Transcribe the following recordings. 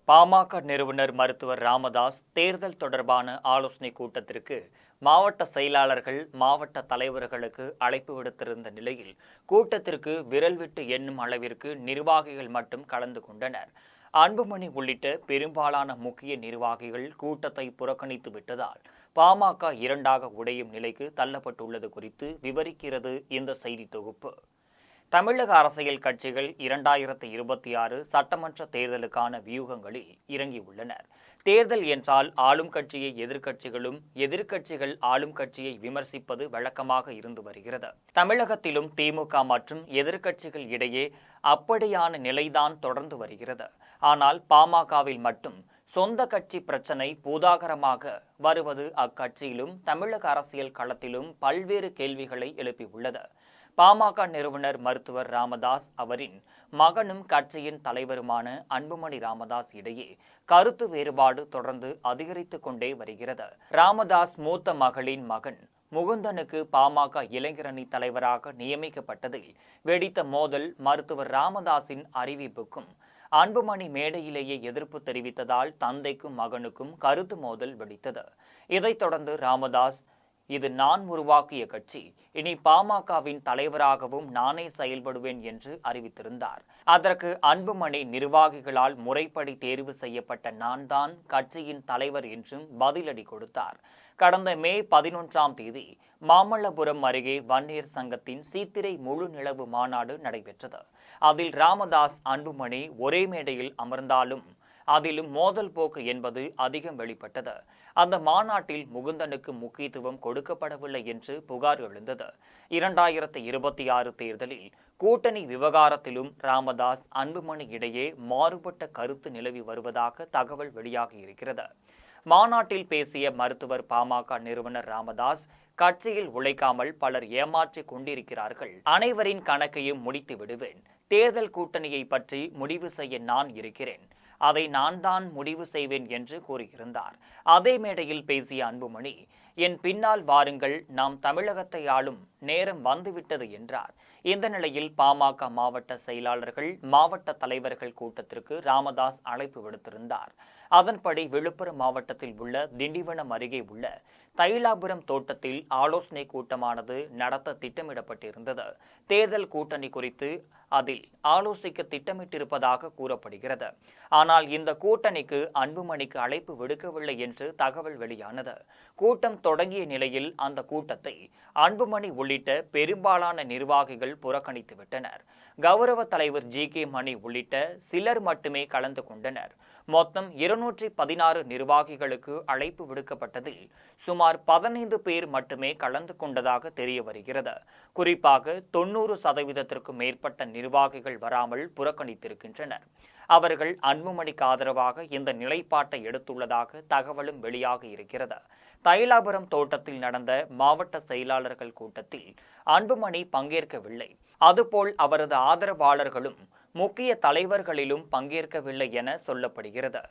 பாமக நிறுவனர் மருத்துவர் ராமதாஸ் தேர்தல் தொடர்பான ஆலோசனை கூட்டத்திற்கு மாவட்ட செயலாளர்கள், மாவட்ட தலைவர்களுக்கு அழைப்பு விடுத்திருந்த நிலையில் கூட்டத்திற்கு விரல் விட்டு எண்ணும் அளவிற்கு நிர்வாகிகள் மட்டும் கலந்து கொண்டனர். அன்புமணி உள்ளிட்ட பெரும்பாலான முக்கிய நிர்வாகிகள் கூட்டத்தை புறக்கணித்து விட்டதால் பாமக இரண்டாக உடையும் நிலைக்கு தள்ளப்பட்டுள்ளது குறித்து விவரிக்கிறது இந்த செய்தி தொகுப்பு. தமிழக அரசியல் கட்சிகள் 2026 சட்டமன்ற தேர்தலுக்கான வியூகங்களில் இறங்கியுள்ளனர். தேர்தல் என்றால் ஆளும் கட்சியை எதிர்க்கட்சிகளும், எதிர்க்கட்சிகள் ஆளும் கட்சியை விமர்சிப்பது வழக்கமாக இருந்து வருகிறது. தமிழகத்திலும் திமுக மற்றும் எதிர்க்கட்சிகள் இடையே அப்படியான நிலைதான் தொடர்ந்து வருகிறது. ஆனால் பாமகவில் மட்டும் சொந்த கட்சி பிரச்சனை பூதாகரமாக வருவது அக்கட்சியிலும் தமிழக அரசியல் களத்திலும் பல்வேறு கேள்விகளை எழுப்பியுள்ளது. பாமக நிறுவனர் மருத்துவர் ராமதாஸ் அவரின் மகனும் கட்சியின் தலைவருமான அன்புமணி ராமதாஸ் இடையே கருத்து வேறுபாடு தொடர்ந்து அதிகரித்துக் கொண்டே வருகிறது. ராமதாஸ் மூத்த மகளின் மகன் முகுந்தனுக்கு பாமக இளைஞரணி தலைவராக நியமிக்கப்பட்டதில் வெடித்த மோதல் மருத்துவர் ராமதாஸின் அறிவிப்புக்கும் அன்புமணி மேடையிலேயே எதிர்ப்பு தெரிவித்ததால் தந்தைக்கும் மகனுக்கும் கருத்து மோதல் வெடித்தது. இதைத் தொடர்ந்து ராமதாஸ், இது நான் உருவாக்கிய கட்சி, இனி பாமகவின் தலைவராகவும் நானே செயல்படுவேன் என்று அறிவித்திருந்தார். அதற்கு அன்புமணி, நிர்வாகிகளால் முறைப்படி தேர்வு செய்யப்பட்ட நான் தான் கட்சியின் தலைவர் என்றும் பதிலடி கொடுத்தார். கடந்த மே 11ஆம் தேதி மாமல்லபுரம் அருகே வன்னியர் சங்கத்தின் சீத்திரை முழு நிலவு மாநாடு நடைபெற்றது. அதில் ராமதாஸ், அன்புமணி ஒரே மேடையில் அமர்ந்தாலும் அதிலும் மோதல் போக்கு என்பது அதிகம் வெளிப்பட்டது. அந்த மாநாட்டில் முகுந்தனுக்கு முக்கியத்துவம் கொடுக்கப்படவில்லை என்று புகார் எழுந்தது. 2026 தேர்தலில் கூட்டணி விவகாரத்திலும் ராமதாஸ், அன்புமணி இடையே மாறுபட்ட கருத்து நிலவி வருவதாக தகவல் வெளியாகி இருக்கிறது. மாநாட்டில் பேசிய மருத்துவர் பாமக நிறுவனர் ராமதாஸ், கட்சியில் உழைக்காமல் பலர் ஏமாற்றிக் கொண்டிருக்கிறார்கள். அனைவரின் கணக்கையும் முடித்து விடுவேன். தேர்தல் கூட்டணியை பற்றி முடிவு செய்ய நான் இருக்கிறேன். அதை நான் தான் முடிவு செய்வேன் என்று கூறியிருந்தார். அதே மேடையில் பேசிய அன்புமணி, என் பின்னால் வாருங்கள், நாம் தமிழகத்தை ஆளும் நேரம் வந்துவிட்டது என்றார். இந்த நிலையில் பாமக மாவட்ட செயலாளர்கள், மாவட்ட தலைவர்கள் கூட்டத்திற்கு ராமதாஸ் அழைப்பு விடுத்திருந்தார். அதன்படி விழுப்புரம் மாவட்டத்தில் உள்ள திண்டிவனம் அருகே உள்ள தைலாபுரம் தோட்டத்தில் ஆலோசனை கூட்டமானது நடத்த திட்டமிடப்பட்டிருந்தது. தேர்தல் கூட்டணி குறித்து அதில் ஆலோசிக்க திட்டமிட்டிருப்பதாக கூறப்படுகிறது. ஆனால் இந்த கூட்டணிக்கு அன்புமணிக்கு அழைப்பு விடுக்கவில்லை என்று தகவல் வெளியானது. கூட்டம் தொடங்கிய நிலையில் அந்த கூட்டத்தை அன்புமணி உள்ளிட்ட பெரும்பாலான நிர்வாகிகள் புறக்கணித்து விட்டனர். கௌரவ தலைவர் GK மணி உள்ளிட்ட சிலர் மட்டுமே கலந்து கொண்டனர். மொத்தம் 216 நிர்வாகிகளுக்கு அழைப்பு விடுக்கப்பட்டதில் சுமார் 15 பேர் மட்டுமே கலந்து கொண்டதாக தெரிய வருகிறது. குறிப்பாக 90% மேற்பட்ட நிர்வாகிகள் வராமல் புறக்கணித்திருக்கின்றனர். அவர்கள் அன்புமணிக்கு ஆதரவாக இந்த நிலைப்பாட்டை எடுத்துள்ளதாக தகவலும் வெளியாகி இருக்கிறது. தைலாபுரம் தோட்டத்தில் நடந்த மாவட்ட செயலாளர்கள் கூட்டத்தில் அன்புமணி பங்கேற்கவில்லை. அதுபோல் அவரது ஆதரவாளர்களும் முக்கிய தலைவர்களிலும் பங்கேற்கவில்லை என சொல்லப்படுகிறது.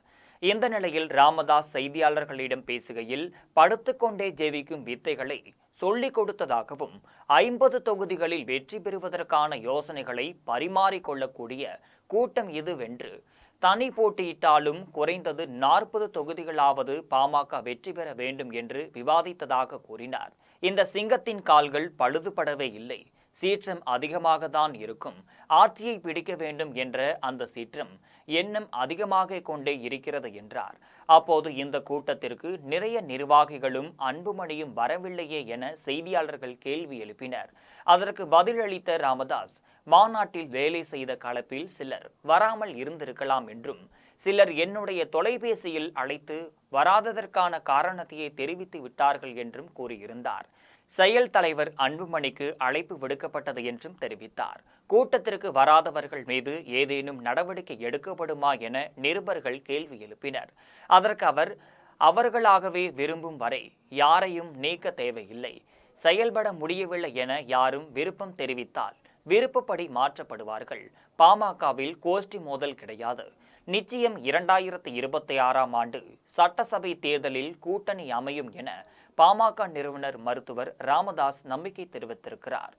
இந்த நிலையில் ராமதாஸ் செய்தியாளர்களிடம் பேசுகையில், படுத்துக்கொண்டே ஜெயிக்கும் வித்தைகளை சொல்லிக் கொடுத்ததாகவும் 50 தொகுதிகளில் வெற்றி பெறுவதற்கான யோசனைகளை பரிமாறிக்கொள்ளக்கூடிய கூட்டம் இதுவென்று, தனி போட்டியிட்டாலும் குறைந்தது 40 தொகுதிகளாவது பாமக வெற்றி பெற வேண்டும் என்று விவாதித்ததாக கூறினார். இந்த சிங்கத்தின் கால்கள் பழுதுபடவே இல்லை, சீற்றம் அதிகமாக தான் இருக்கும். ஆட்சியை பிடிக்க வேண்டும் என்ற அந்த சீற்றம் எண்ணம் அதிகமாக கொண்டே இருக்கிறது என்றார். அப்போது இந்த கூட்டத்திற்கு நிறைய நிர்வாகிகளும் அன்புமணியும் வரவில்லையே என செய்தியாளர்கள் கேள்வி எழுப்பினர். அதற்கு பதிலளித்த ராமதாஸ், மாநாட்டில் வேலை செய்த கலப்பில் சிலர் வராமல் இருந்திருக்கலாம் என்றும், சிலர் என்னுடைய தொலைபேசியில் அழைத்து வராததற்கான காரணத்தையே தெரிவித்து விட்டார்கள் என்றும் கூறியிருந்தார். செயல் தலைவர் அன்புமணிக்கு அழைப்பு விடுக்கப்பட்டது என்றும் தெரிவித்தார். கூட்டத்திற்கு வராதவர்கள் மீது ஏதேனும் நடவடிக்கை எடுக்கப்படுமா என நிருபர்கள் கேள்வி எழுப்பினர். அதற்கு அவர், அவர்களாகவே விரும்பும் வரை யாரையும் நீக்க தேவையில்லை. செயல்பட முடியவில்லை என யாரும் விருப்பம் தெரிவித்தால் விருப்பப்படி மாற்றப்படுவார்கள். பாமகவில் கோஷ்டி மோதல் கிடையாது. நிச்சயம் 2026ஆம் ஆண்டு சட்டசபை தேர்தலில் கூட்டணி அமையும் என பாமக நிறுவனர் மருத்துவர் ராமதாஸ் நம்பிக்கை தெரிவித்திருக்கிறார்.